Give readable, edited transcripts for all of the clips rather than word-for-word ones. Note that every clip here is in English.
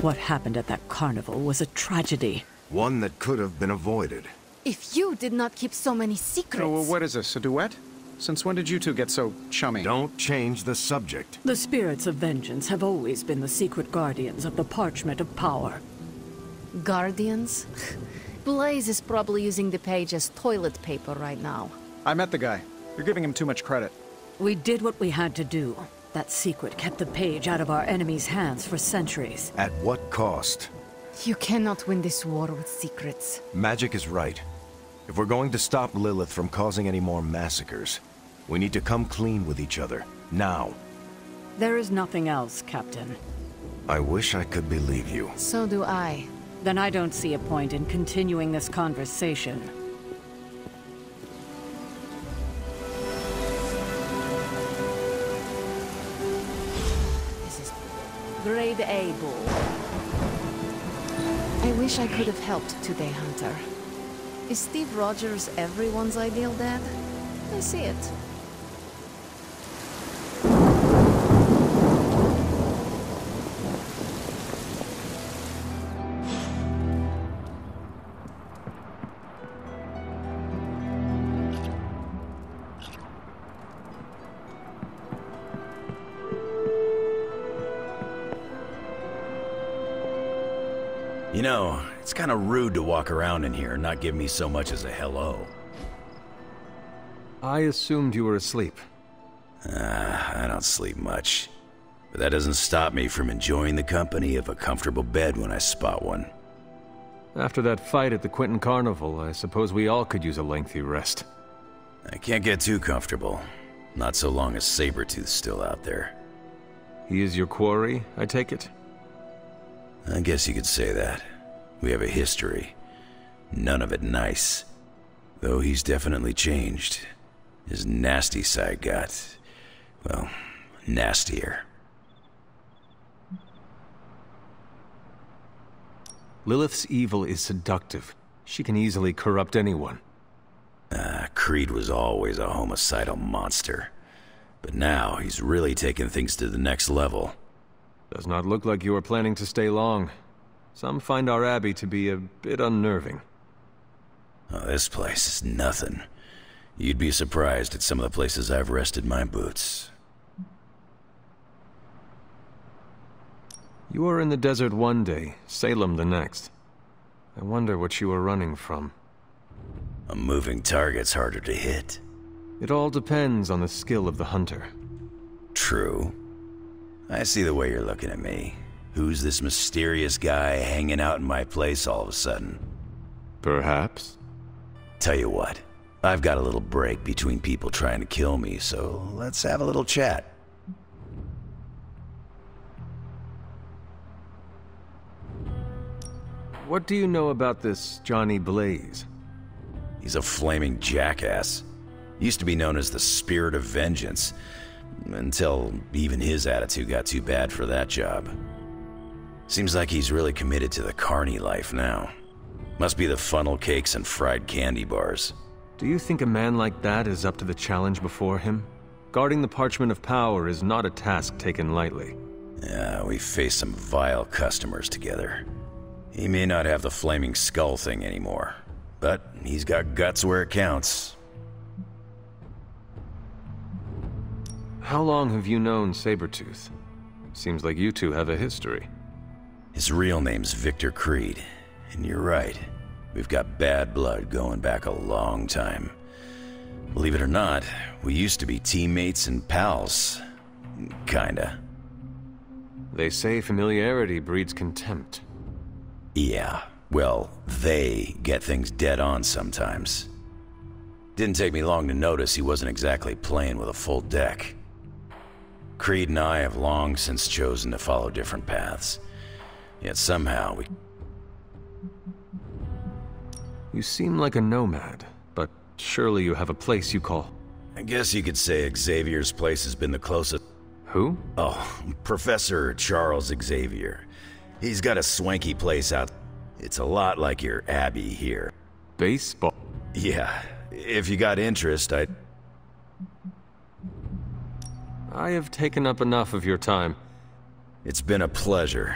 What happened at that carnival was a tragedy. One that could have been avoided. If you did not keep so many secrets... Oh, well, what is this, a duet? Since when did you two get so chummy? Don't change the subject. The spirits of vengeance have always been the secret guardians of the parchment of power. Guardians? Blaze is probably using the page as toilet paper right now. I met the guy. You're giving him too much credit. We did what we had to do. That secret kept the page out of our enemies' hands for centuries. At what cost? You cannot win this war with secrets. Magic is right. If we're going to stop Lilith from causing any more massacres, we need to come clean with each other, now. There is nothing else, Captain. I wish I could believe you. So do I. Then I don't see a point in continuing this conversation. This is grade A bull. I wish I could have helped today, Hunter. Is Steve Rogers everyone's ideal dad? I see it. You know, it's kind of rude to walk around in here and not give me so much as a hello. I assumed you were asleep. I don't sleep much. But that doesn't stop me from enjoying the company of a comfortable bed when I spot one. After that fight at the Quentin Carnival, I suppose we all could use a lengthy rest. I can't get too comfortable. Not so long as Sabretooth's still out there. He is your quarry, I take it? I guess you could say that. We have a history. None of it nice. Though he's definitely changed. His nasty side got, well, nastier. Lilith's evil is seductive. She can easily corrupt anyone. Creed was always a homicidal monster. But now he's really taken things to the next level. Does not look like you are planning to stay long. Some find our abbey to be a bit unnerving. Oh, this place is nothing. You'd be surprised at some of the places I've rested my boots. You were in the desert one day, Salem the next. I wonder what you were running from. A moving target's harder to hit. It all depends on the skill of the hunter. True. I see the way you're looking at me. Who's this mysterious guy hanging out in my place all of a sudden? Perhaps. Tell you what, I've got a little break between people trying to kill me, so let's have a little chat. What do you know about this Johnny Blaze? He's a flaming jackass. Used to be known as the Spirit of Vengeance, until even his attitude got too bad for that job. Seems like he's really committed to the carny life now. Must be the funnel cakes and fried candy bars. Do you think a man like that is up to the challenge before him? Guarding the Parchment of Power is not a task taken lightly. Yeah, we faced some vile customers together. He may not have the flaming skull thing anymore, but he's got guts where it counts. How long have you known Sabretooth? Seems like you two have a history. His real name's Victor Creed, and you're right. We've got bad blood going back a long time. Believe it or not, we used to be teammates and pals. Kinda. They say familiarity breeds contempt. Yeah, well, they get things dead on sometimes. Didn't take me long to notice he wasn't exactly playing with a full deck. Creed and I have long since chosen to follow different paths. Yet somehow we... You seem like a nomad, but surely you have a place you call... I guess you could say Xavier's place has been the closest... Who? Oh, Professor Charles Xavier. He's got a swanky place out... It's a lot like your abbey here. Baseball? Yeah, if you got interest, I have taken up enough of your time. It's been a pleasure.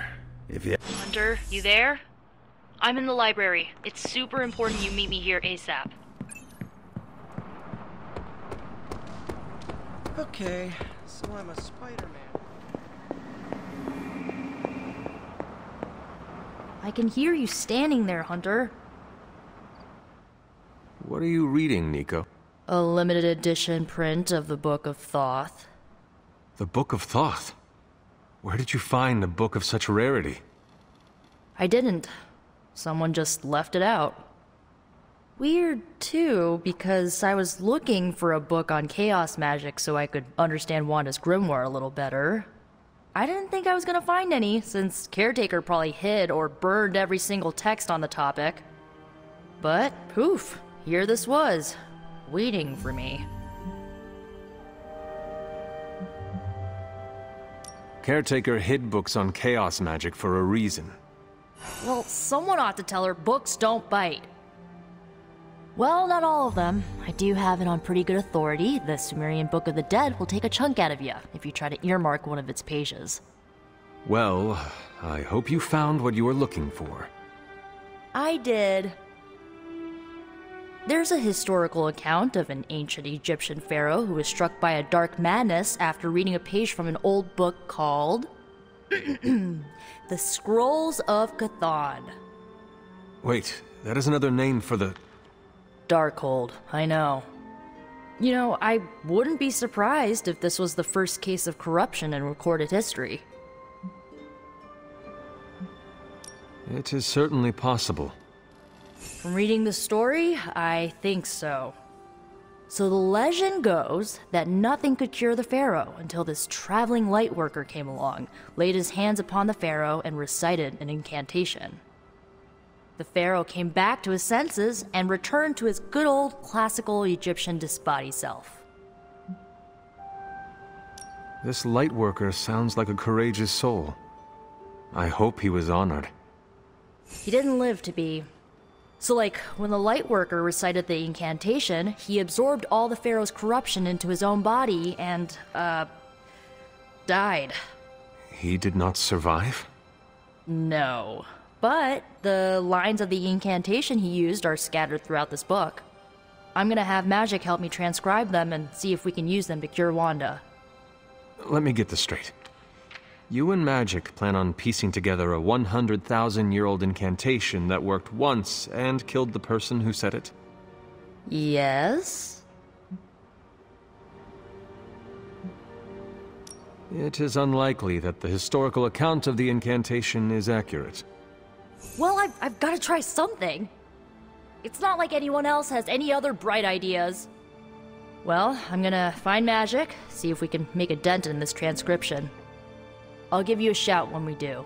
If you... Hunter, you there? I'm in the library. It's super important you meet me here ASAP. Okay, so I'm a Spider-Man. I can hear you standing there, Hunter. What are you reading, Nico? A limited edition print of the Book of Thoth. The Book of Thoth? Where did you find a book of such rarity? I didn't. Someone just left it out. Weird, too, because I was looking for a book on chaos magic so I could understand Wanda's grimoire a little better. I didn't think I was gonna find any, since Caretaker probably hid or burned every single text on the topic. But, poof, here this was, waiting for me. Caretaker hid books on chaos magic for a reason. Well, someone ought to tell her books don't bite. Well, not all of them. I do have it on pretty good authority. The Sumerian Book of the Dead will take a chunk out of you if you try to earmark one of its pages. Well, I hope you found what you were looking for. I did. There's a historical account of an ancient Egyptian pharaoh who was struck by a dark madness after reading a page from an old book called The Scrolls of Chthon. Wait, that is another name for the... Darkhold, I know. You know, I wouldn't be surprised if this was the first case of corruption in recorded history. It is certainly possible. From reading the story, I think so. So the legend goes that nothing could cure the pharaoh until this traveling lightworker came along, laid his hands upon the pharaoh, and recited an incantation. The pharaoh came back to his senses and returned to his good old classical Egyptian disbody self. This lightworker sounds like a courageous soul. I hope he was honored. He didn't live to be. So like, when the lightworker recited the incantation, he absorbed all the pharaoh's corruption into his own body and, died. He did not survive? No. But the lines of the incantation he used are scattered throughout this book. I'm gonna have Magic help me transcribe them and see if we can use them to cure Wanda. Let me get this straight. You and Magic plan on piecing together a 100,000-year-old incantation that worked once and killed the person who said it? Yes? It is unlikely that the historical account of the incantation is accurate. Well, I've got to try something. It's not like anyone else has any other bright ideas. Well, I'm gonna find Magic, see if we can make a dent in this transcription. I'll give you a shout when we do.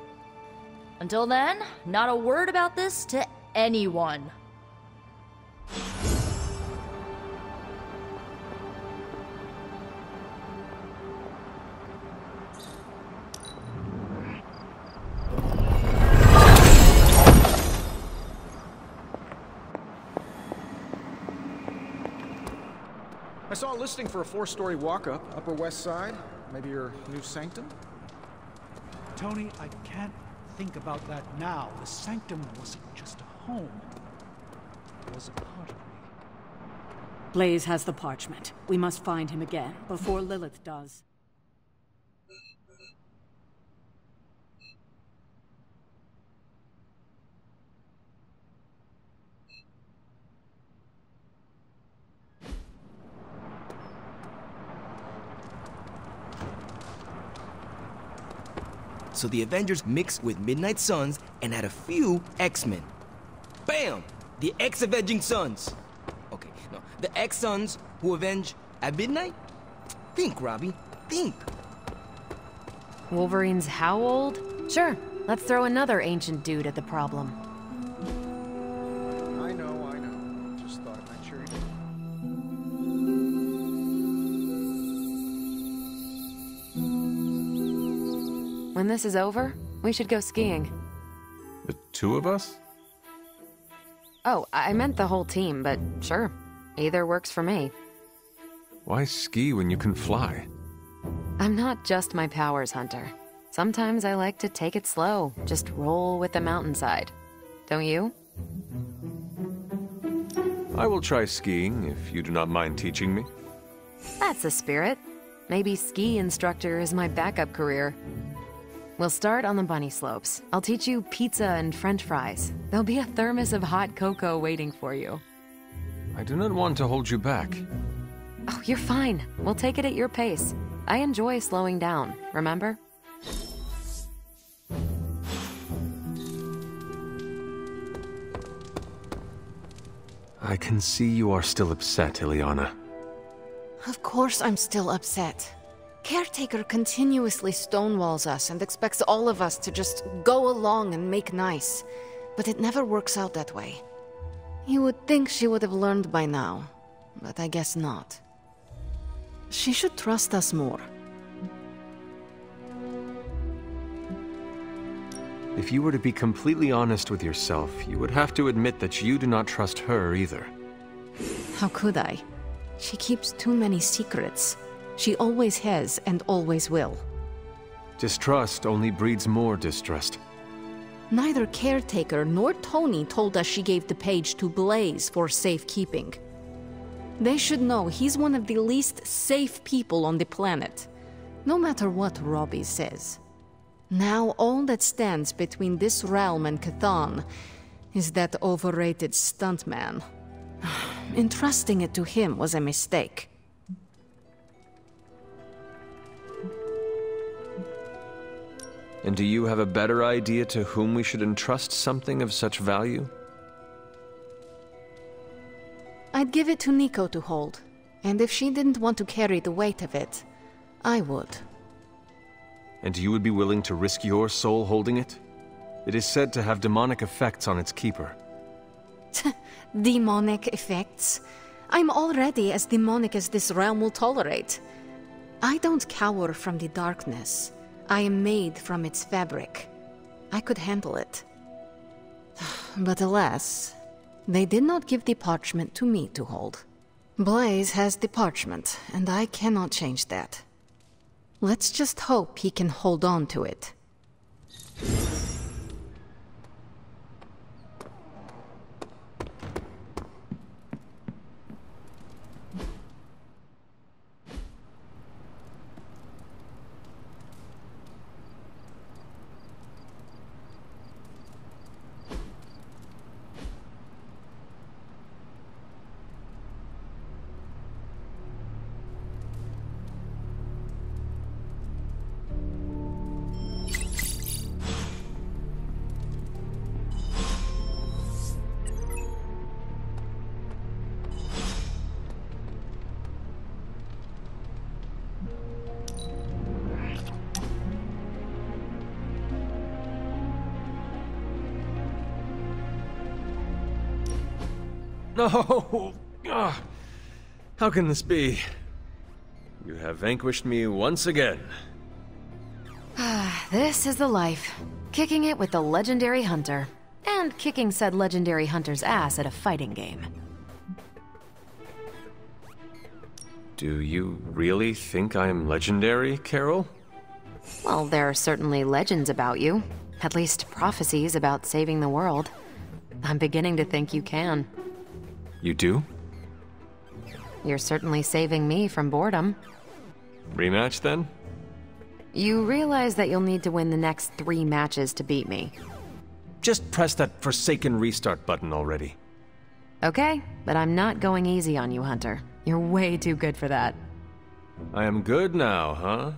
Until then, not a word about this to anyone. I saw a listing for a 4-story walk-up, Upper West Side. Maybe your new sanctum? Tony, I can't think about that now. The sanctum wasn't just a home. It was a part of me. Blaze has the parchment. We must find him again, before Lilith does. So the Avengers mixed with Midnight Suns and had a few X-Men. Bam! The X-Avenging Suns. Okay, no, the X-Suns who avenge at midnight? Think, Robbie, think. Wolverine's how old? Sure, let's throw another ancient dude at the problem. I know. Just thought I'd make sure you did. When this is over, we should go skiing. The two of us? Oh, I meant the whole team, but sure. Either works for me. Why ski when you can fly? I'm not just my powers, Hunter. Sometimes I like to take it slow, just roll with the mountainside. Don't you? I will try skiing if you do not mind teaching me. That's the spirit. Maybe ski instructor is my backup career. We'll start on the bunny slopes. I'll teach you pizza and french fries. There'll be a thermos of hot cocoa waiting for you. I do not want to hold you back. Oh, you're fine. We'll take it at your pace. I enjoy slowing down, remember? I can see you are still upset, Ileana. Of course I'm still upset. Caretaker continuously stonewalls us and expects all of us to just go along and make nice. But it never works out that way. You would think she would have learned by now, but I guess not. She should trust us more. If you were to be completely honest with yourself, you would have to admit that you do not trust her either. How could I? She keeps too many secrets. She always has and always will. Distrust only breeds more distrust. Neither Caretaker nor Tony told us she gave the page to Blaze for safekeeping. They should know he's one of the least safe people on the planet, no matter what Robbie says. Now all that stands between this realm and Cathan is that overrated stuntman. Entrusting it to him was a mistake. And do you have a better idea to whom we should entrust something of such value? I'd give it to Nico to hold, and if she didn't want to carry the weight of it, I would. And you would be willing to risk your soul holding it? It is said to have demonic effects on its keeper. Demonic effects? I'm already as demonic as this realm will tolerate. I don't cower from the darkness. I am made from its fabric. I could handle it. But alas, they did not give the parchment to me to hold. Blaze has the parchment, and I cannot change that. Let's just hope he can hold on to it. No! How can this be? You have vanquished me once again. This is the life. Kicking it with the legendary hunter. And kicking said legendary hunter's ass at a fighting game. Do you really think I'm legendary, Carol? Well, there are certainly legends about you. At least prophecies about saving the world. I'm beginning to think you can. You do? You're certainly saving me from boredom. Rematch, then? You realize that you'll need to win the next 3 matches to beat me. Just press that forsaken restart button already. Okay, but I'm not going easy on you, Hunter. You're way too good for that. I am good now, huh?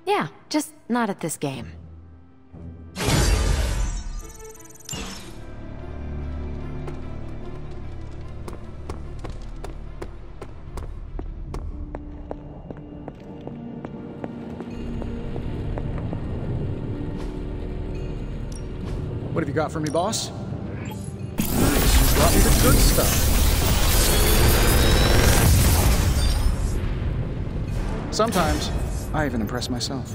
Yeah, just not at this game. What have you got for me, boss? Nice, you brought me the good stuff. Sometimes, I even impress myself.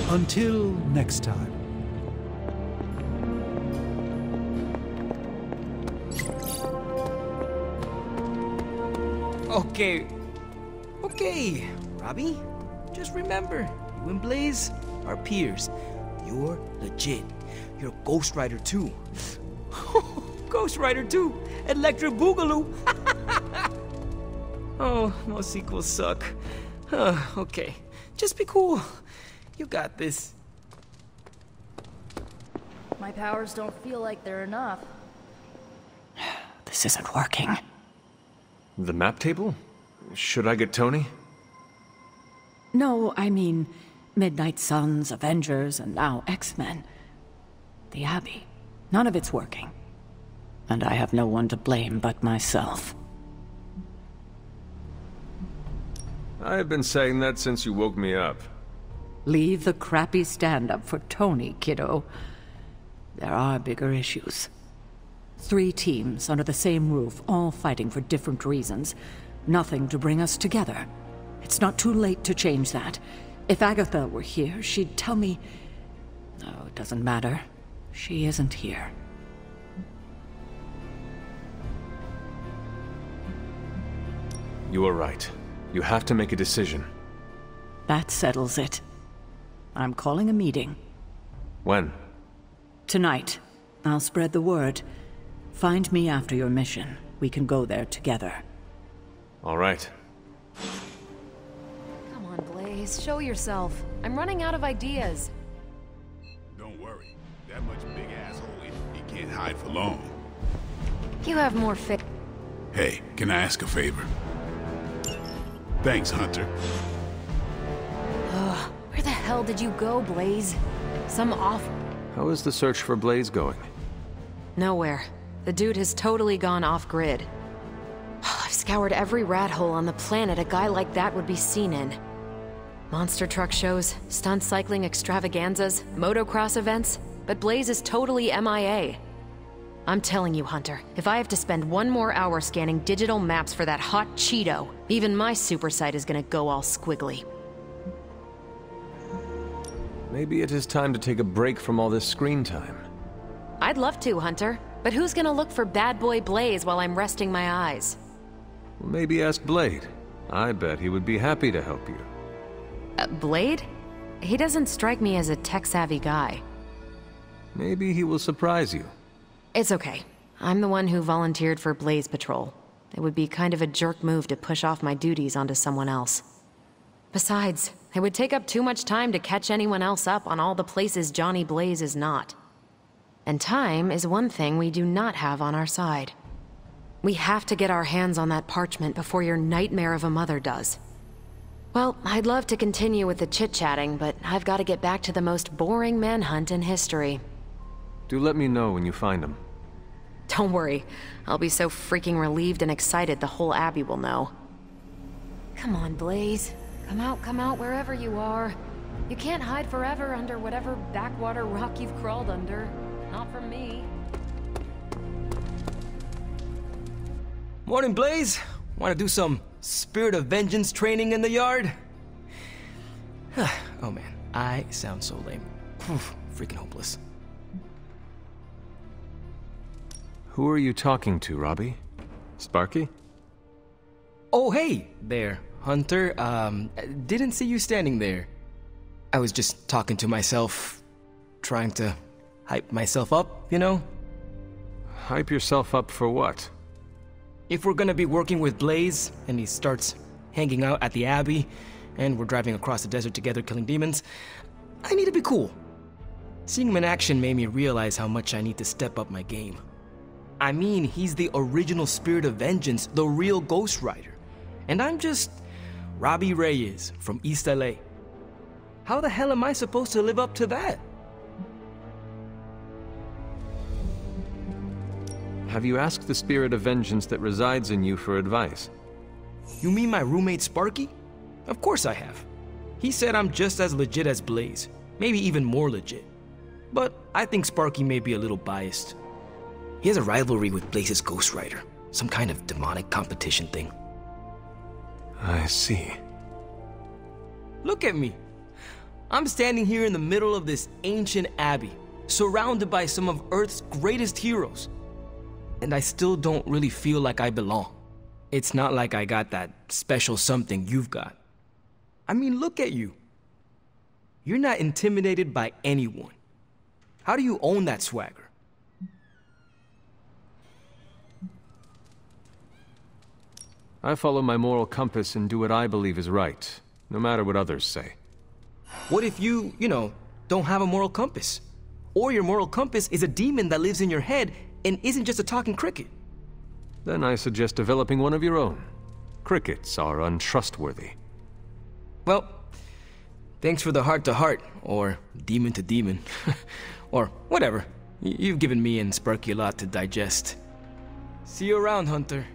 Until next time. Okay, Robbie. Just remember, you and Blaze are peers. You're legit. You're Ghost Rider 2. Ghost Rider 2! Electric Boogaloo! Oh, most sequels suck. Okay, just be cool. You got this. My powers don't feel like they're enough. This isn't working. The map table? Should I get Tony? No, I mean Midnight Suns, Avengers, and now X-Men. The Abbey. None of it's working. And I have no one to blame but myself. I've been saying that since you woke me up. Leave the crappy stand-up for Tony, kiddo. There are bigger issues. 3 teams under the same roof, all fighting for different reasons. Nothing to bring us together. It's not too late to change that. If Agatha were here, she'd tell me... No, it doesn't matter. She isn't here. You are right. You have to make a decision. That settles it. I'm calling a meeting. When? Tonight. I'll spread the word. Find me after your mission. We can go there together. All right. Come on, Blaze. Show yourself. I'm running out of ideas. Don't worry. That much big asshole, he can't hide for long. You have more fit. Hey, can I ask a favor? Thanks, Hunter. Where the hell did you go, Blaze? Some off... How is the search for Blaze going? Nowhere. The dude has totally gone off-grid. I've scoured every rat hole on the planet a guy like that would be seen in. Monster truck shows, stunt cycling extravaganzas, motocross events, but Blaze is totally MIA. I'm telling you, Hunter, if I have to spend 1 more hour scanning digital maps for that hot Cheeto, even my super sight is gonna go all squiggly. Maybe it is time to take a break from all this screen time. I'd love to, Hunter, but who's gonna look for bad boy Blaze while I'm resting my eyes? Well, maybe ask Blade. I bet he would be happy to help you. Blade? He doesn't strike me as a tech-savvy guy. Maybe he will surprise you. It's okay. I'm the one who volunteered for Blaze Patrol. It would be kind of a jerk move to push off my duties onto someone else. Besides, it would take up too much time to catch anyone else up on all the places Johnny Blaze is not. And time is one thing we do not have on our side. We have to get our hands on that parchment before your nightmare of a mother does. Well, I'd love to continue with the chit-chatting, but I've got to get back to the most boring manhunt in history. Do let me know when you find him. Don't worry. I'll be so freaking relieved and excited the whole Abbey will know. Come on, Blaze. Come out wherever you are. You can't hide forever under whatever backwater rock you've crawled under. Not from me. Morning, Blaze. Want to do some Spirit of Vengeance training in the yard? Oh man, I sound so lame. Freaking hopeless. Who are you talking to, Robbie? Sparky? Oh, hey there, Hunter. Didn't see you standing there. I was just talking to myself, trying to hype myself up, you know? Hype yourself up for what? If we're gonna be working with Blaze, and he starts hanging out at the Abbey, and we're driving across the desert together killing demons, I need to be cool. Seeing him in action made me realize how much I need to step up my game. I mean, he's the original Spirit of Vengeance, the real Ghost Rider. And I'm just Robbie Reyes from East LA. How the hell am I supposed to live up to that? Have you asked the Spirit of Vengeance that resides in you for advice? You mean my roommate Sparky? Of course I have. He said I'm just as legit as Blaze, maybe even more legit. But I think Sparky may be a little biased. He has a rivalry with Blaze's Ghost Rider, some kind of demonic competition thing. I see. Look at me. I'm standing here in the middle of this ancient abbey, surrounded by some of Earth's greatest heroes. And I still don't really feel like I belong. It's not like I got that special something you've got. I mean, look at you. You're not intimidated by anyone. How do you own that swagger? I follow my moral compass and do what I believe is right, no matter what others say. What if you don't have a moral compass? Or your moral compass is a demon that lives in your head and isn't just a talking cricket? Then I suggest developing one of your own. Crickets are untrustworthy. Well, thanks for the heart-to-heart, or demon-to-demon, or whatever. You've given me and Sparky a lot to digest. See you around, Hunter.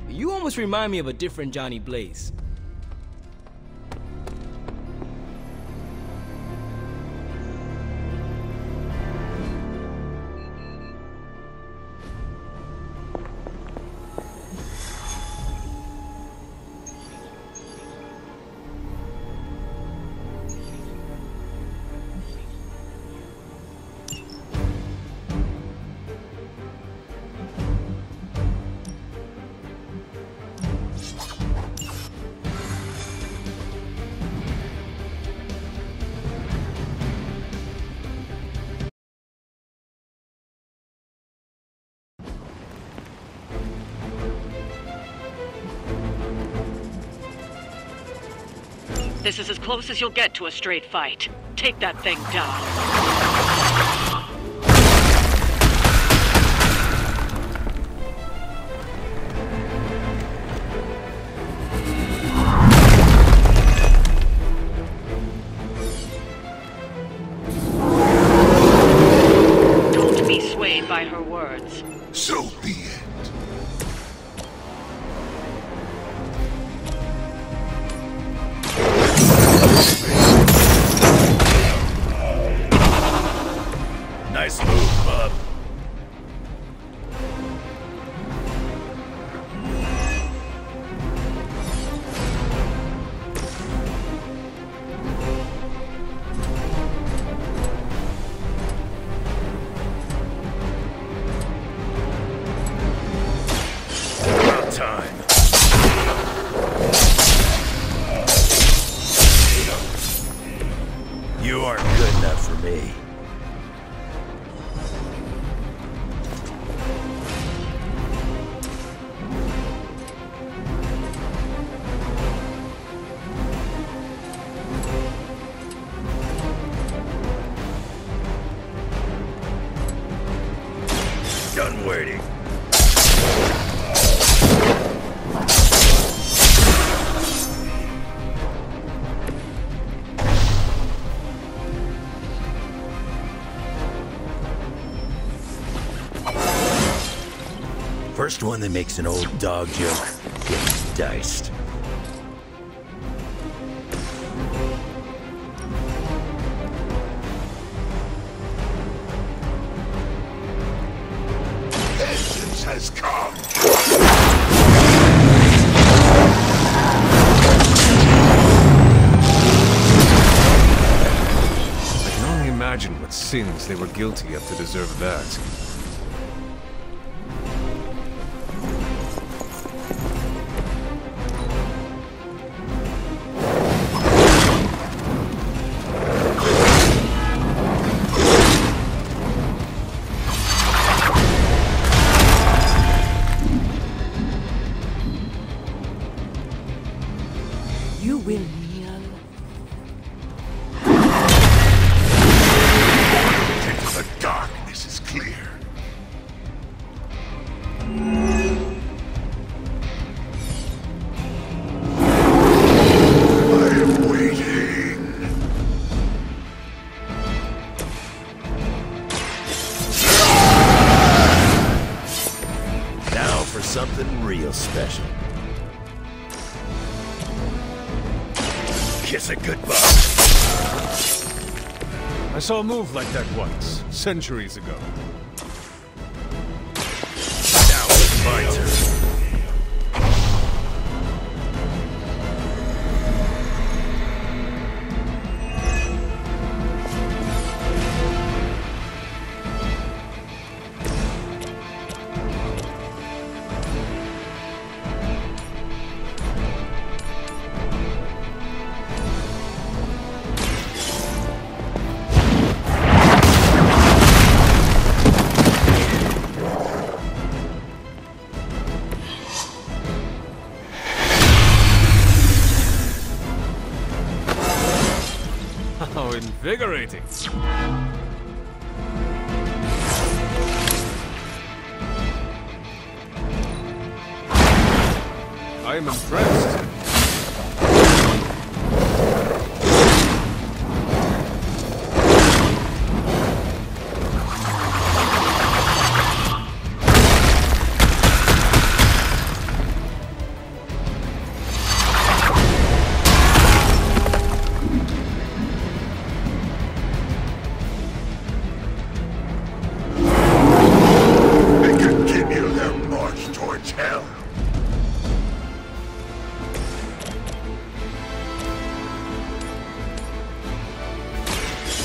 You almost remind me of a different Johnny Blaze. This is as close as you'll get to a straight fight. Take that thing down. Don't be swayed by her words. So be it. Nice move, bub. About time. You aren't good enough for me. Done waiting. First one that makes an old dog joke gets diced. Vengeance has come. I can only imagine what sins they were guilty of to deserve that. You will kneel. The darkness is clear. I am waiting. Now for something real special. Kiss it goodbye. I saw a move like that once, centuries ago. Now it's my turn. Invigorating. I am impressed.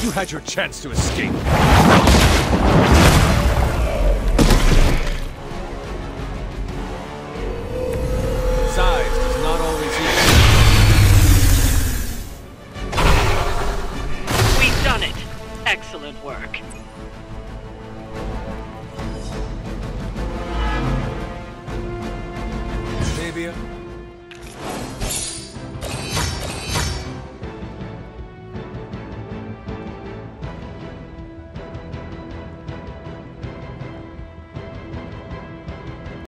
You had your chance to escape. Size does not always equal. We've done it. Excellent work. Xavier,